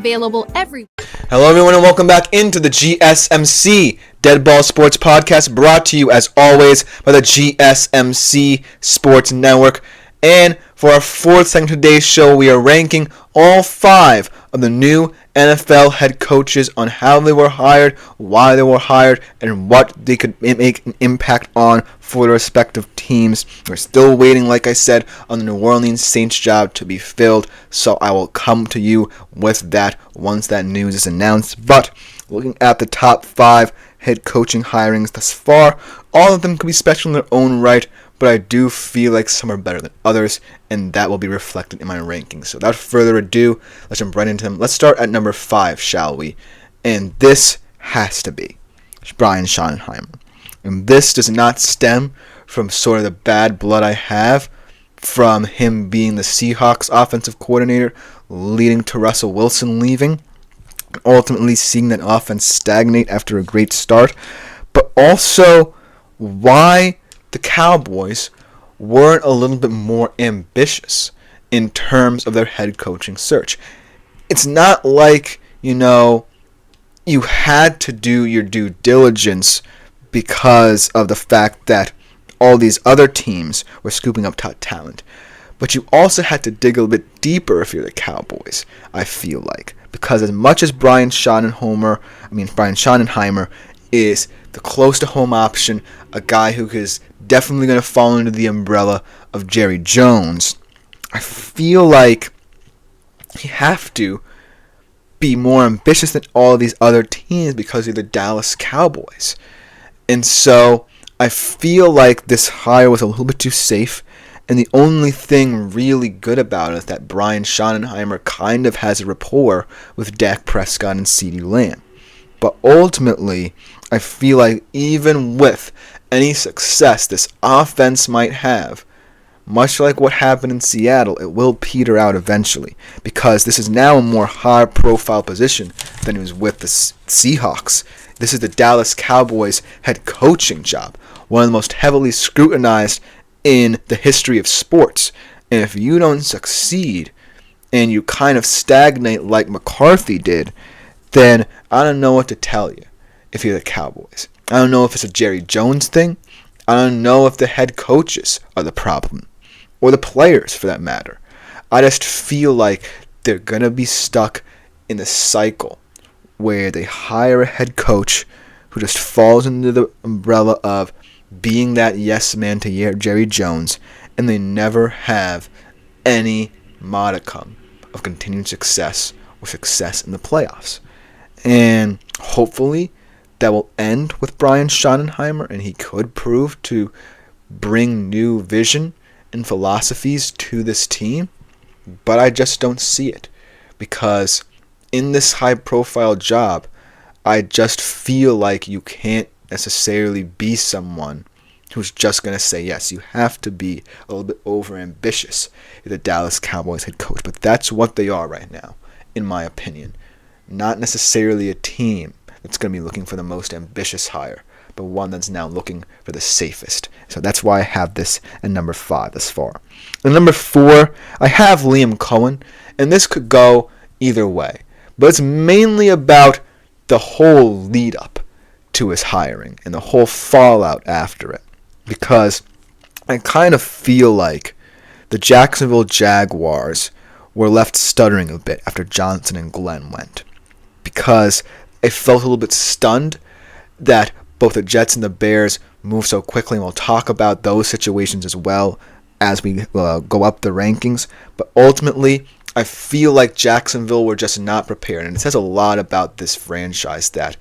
Available every. Hello everyone and welcome back into the GSMC Dead Ball Sports Podcast, brought to you as always by the GSMC Sports Network. And for our fourth segment of today's show, we are ranking all 5 of the new NFL head coaches on how they were hired, why they were hired, and what they could make an impact on for their respective teams. We're still waiting, like I said, on the New Orleans Saints job to be filled, so I will come to you with that once that news is announced. But looking at the top 5 head coaching hirings thus far, all of them could be special in their own right, but I do feel like some are better than others, and that will be reflected in my rankings. So without further ado, let's jump right into them. Let's start at number 5, shall we? And this has to be Brian Schottenheimer. And this does not stem from sort of the bad blood I have from him being the Seahawks offensive coordinator, leading to Russell Wilson leaving, ultimately seeing that offense stagnate after a great start, but also why the Cowboys weren't a little bit more ambitious in terms of their head coaching search. It's not like, you had to do your due diligence because of the fact that all these other teams were scooping up top talent. But you also had to dig a little bit deeper if you're the Cowboys, I feel like. Because as much as Brian Schottenheimer is the close-to-home option, a guy who is definitely going to fall under the umbrella of Jerry Jones, I feel like you have to be more ambitious than all these other teams because you're the Dallas Cowboys. And so I feel like this hire was a little bit too safe, and the only thing really good about it is that Brian Schottenheimer kind of has a rapport with Dak Prescott and CeeDee Lamb. But ultimately, I feel like even with any success this offense might have, much like what happened in Seattle, it will peter out eventually, because this is now a more high-profile position than it was with the Seahawks. This is the Dallas Cowboys head coaching job, one of the most heavily scrutinized in the history of sports. And if you don't succeed and you kind of stagnate like McCarthy did, then I don't know what to tell you if you're the Cowboys. I don't know if it's a Jerry Jones thing. I don't know if the head coaches are the problem, or the players for that matter. I just feel like they're going to be stuck in the cycle where they hire a head coach who just falls under the umbrella of being that yes man to Jerry Jones, and they never have any modicum of continued success or success in the playoffs. And hopefully that will end with Brian Schottenheimer, and he could prove to bring new vision and philosophies to this team. But I just don't see it, because in this high-profile job, I just feel like you can't necessarily be someone who's just going to say yes. You have to be a little bit over-ambitious as the Dallas Cowboys head coach. But that's what they are right now, in my opinion. Not necessarily a team that's going to be looking for the most ambitious hire, but one that's now looking for the safest. So that's why I have this at number 5 thus far. At number 4, I have Liam Cohen, and this could go either way. But it's mainly about the whole lead-up to his hiring and the whole fallout after it. Because I kind of feel like the Jacksonville Jaguars were left stuttering a bit after Johnson and Glenn went. Because I felt a little bit stunned that both the Jets and the Bears moved so quickly, and we'll talk about those situations as well as we go up the rankings. But ultimately, I feel like Jacksonville were just not prepared, and it says a lot about this franchise that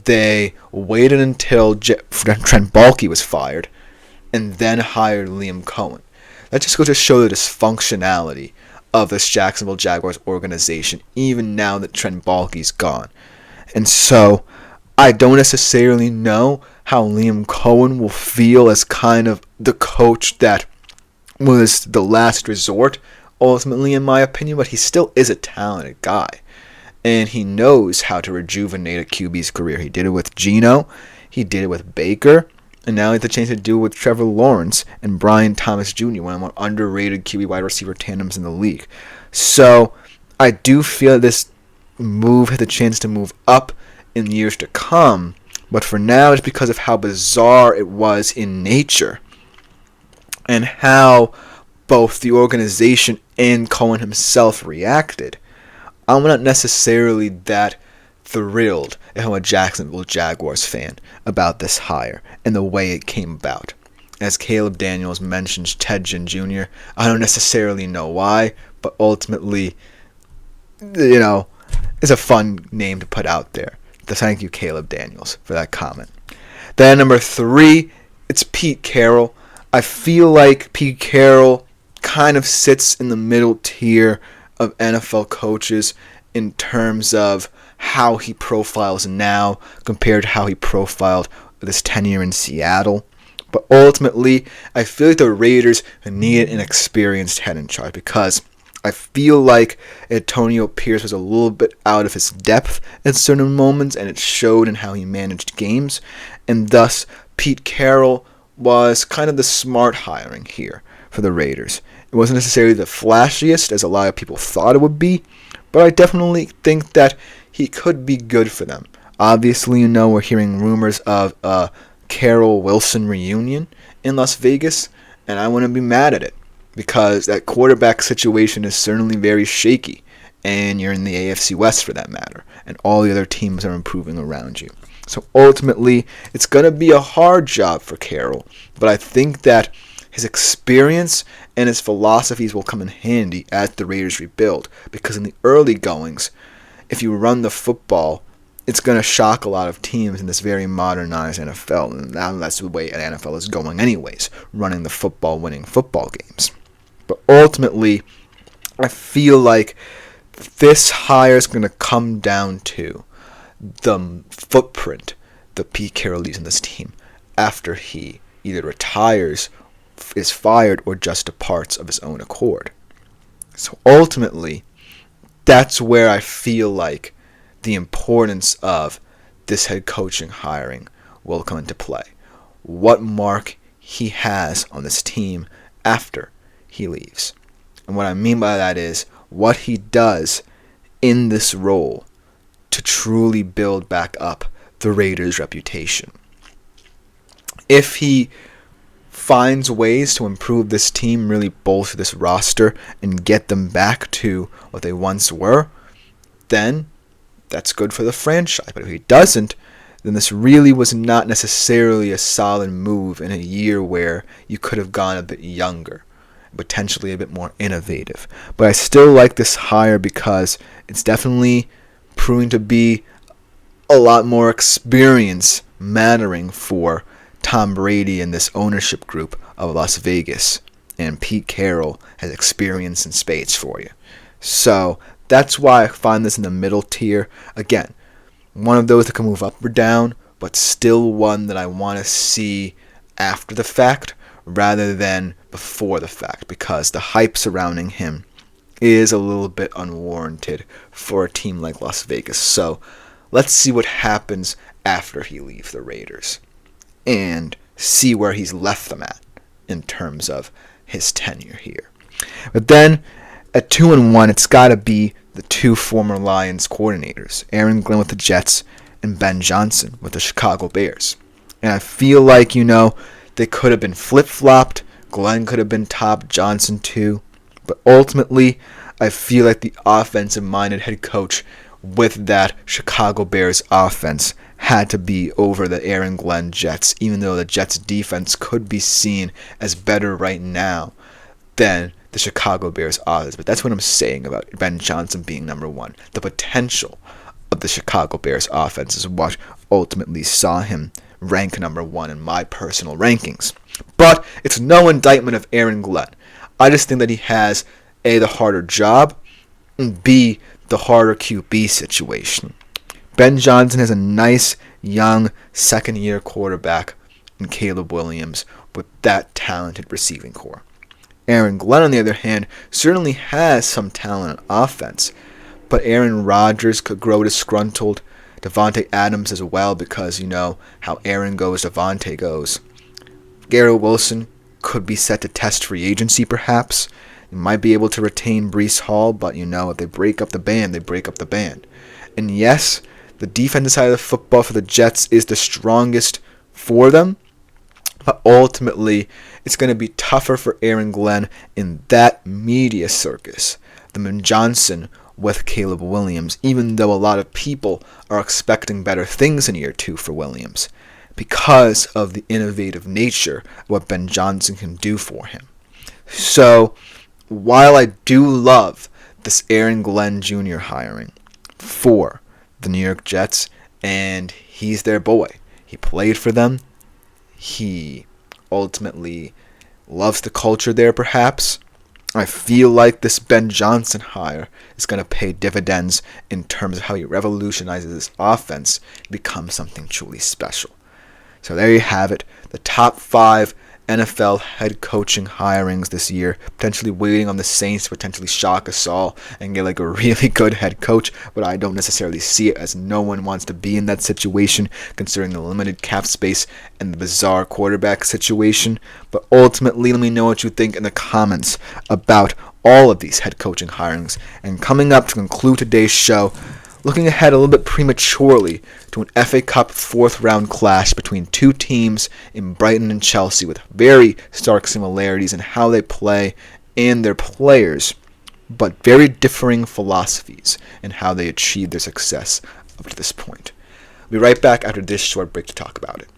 they waited until Trent Baalke was fired and then hired Liam Cohen. That just goes to show the dysfunctionality of this Jacksonville Jaguars organization, even now that Trent Baalke's gone. And so I don't necessarily know how Liam Cohen will feel as kind of the coach that was the last resort, ultimately, in my opinion, but he still is a talented guy. And he knows how to rejuvenate a QB's career. He did it with Geno, he did it with Baker, and now he has the chance to do it with Trevor Lawrence and Brian Thomas Jr., one of the more underrated QB wide receiver tandems in the league. So I do feel this move had the chance to move up in years to come, but for now, it's because of how bizarre it was in nature and how both the organization and Cohen himself reacted. I'm not necessarily that thrilled if I'm a Jacksonville Jaguars fan about this hire and the way it came about. As Caleb Daniels mentions Ted Ginn Jr., I don't necessarily know why, but ultimately, it's a fun name to put out there. So thank you, Caleb Daniels, for that comment. Then number 3, it's Pete Carroll. I feel like Pete Carroll kind of sits in the middle tier of NFL coaches in terms of how he profiles now compared to how he profiled this tenure in Seattle. But ultimately, I feel like the Raiders needed an experienced head in charge because I feel like Antonio Pierce was a little bit out of his depth at certain moments, and it showed in how he managed games. And thus, Pete Carroll was kind of the smart hiring here for the Raiders. It wasn't necessarily the flashiest, as a lot of people thought it would be, but I definitely think that he could be good for them. Obviously, we're hearing rumors of a Carroll-Wilson reunion in Las Vegas, and I wouldn't be mad at it because that quarterback situation is certainly very shaky, and you're in the AFC West for that matter, and all the other teams are improving around you. So ultimately, it's going to be a hard job for Carroll, but I think that his experience and his philosophies will come in handy as the Raiders rebuild, because in the early goings, if you run the football, it's going to shock a lot of teams in this very modernized NFL, and that's the way an NFL is going anyways, running the football, winning football games. But ultimately, I feel like this hire is going to come down to the footprint that Pete Carroll leaves in this team after he either retires, is fired, or just departs of his own accord. So ultimately, that's where I feel like the importance of this head coaching hiring will come into play. What mark he has on this team after he leaves. And what I mean by that is what he does in this role to truly build back up the Raiders' reputation. If he finds ways to improve this team, really bolster this roster, and get them back to what they once were, then that's good for the franchise. But if he doesn't, then this really was not necessarily a solid move in a year where you could have gone a bit younger, potentially a bit more innovative. But I still like this hire because it's definitely proving to be a lot more experience mattering for Tom Brady and this ownership group of Las Vegas. And Pete Carroll has experience in spades for you. So that's why I find this in the middle tier. Again, one of those that can move up or down, but still one that I want to see after the fact rather than before the fact, because the hype surrounding him is a little bit unwarranted for a team like Las Vegas. So let's see what happens after he leaves the Raiders and see where he's left them at in terms of his tenure here. But then at 2-1, it's got to be the two former Lions coordinators, Aaron Glenn with the Jets and Ben Johnson with the Chicago Bears. And I feel like, they could have been flip-flopped. Glenn could have been top, Johnson too. But ultimately, I feel like the offensive-minded head coach with that Chicago Bears offense had to be over the Aaron Glenn Jets, even though the Jets defense could be seen as better right now than the Chicago Bears offense. But that's what I'm saying about Ben Johnson being number one. The potential of the Chicago Bears offense is what ultimately saw him rank number one in my personal rankings. But it's no indictment of Aaron Glenn. I just think that he has A, the harder job, and B, the harder QB situation. Ben Johnson has a nice, young, second-year quarterback in Caleb Williams with that talented receiving core. Aaron Glenn, on the other hand, certainly has some talent on offense, but Aaron Rodgers could grow disgruntled. Devontae Adams as well, because how Aaron goes, Devontae goes. Garrett Wilson could be set to test free agency perhaps. They might be able to retain Breece Hall, but if they break up the band, they break up the band. And yes, the defensive side of the football for the Jets is the strongest for them, but ultimately, it's going to be tougher for Aaron Glenn in that media circus than Johnson with Caleb Williams, even though a lot of people are expecting better things in year 2 for Williams because of the innovative nature of what Ben Johnson can do for him. So, while I do love this Aaron Glenn Jr. hiring for the New York Jets, and he's their boy. He played for them. He ultimately loves the culture there, perhaps. I feel like this Ben Johnson hire is going to pay dividends in terms of how he revolutionizes this offense and becomes something truly special. So there you have it, the top 5 NFL head coaching hirings this year, potentially waiting on the Saints to potentially shock us all and get like a really good head coach, but I don't necessarily see it, as no one wants to be in that situation considering the limited cap space and the bizarre quarterback situation. But ultimately, let me know what you think in the comments about all of these head coaching hirings. And coming up to conclude today's show, looking ahead a little bit prematurely to an FA Cup 4th round clash between two teams in Brighton and Chelsea with very stark similarities in how they play and their players, but very differing philosophies in how they achieve their success up to this point. We'll be right back after this short break to talk about it.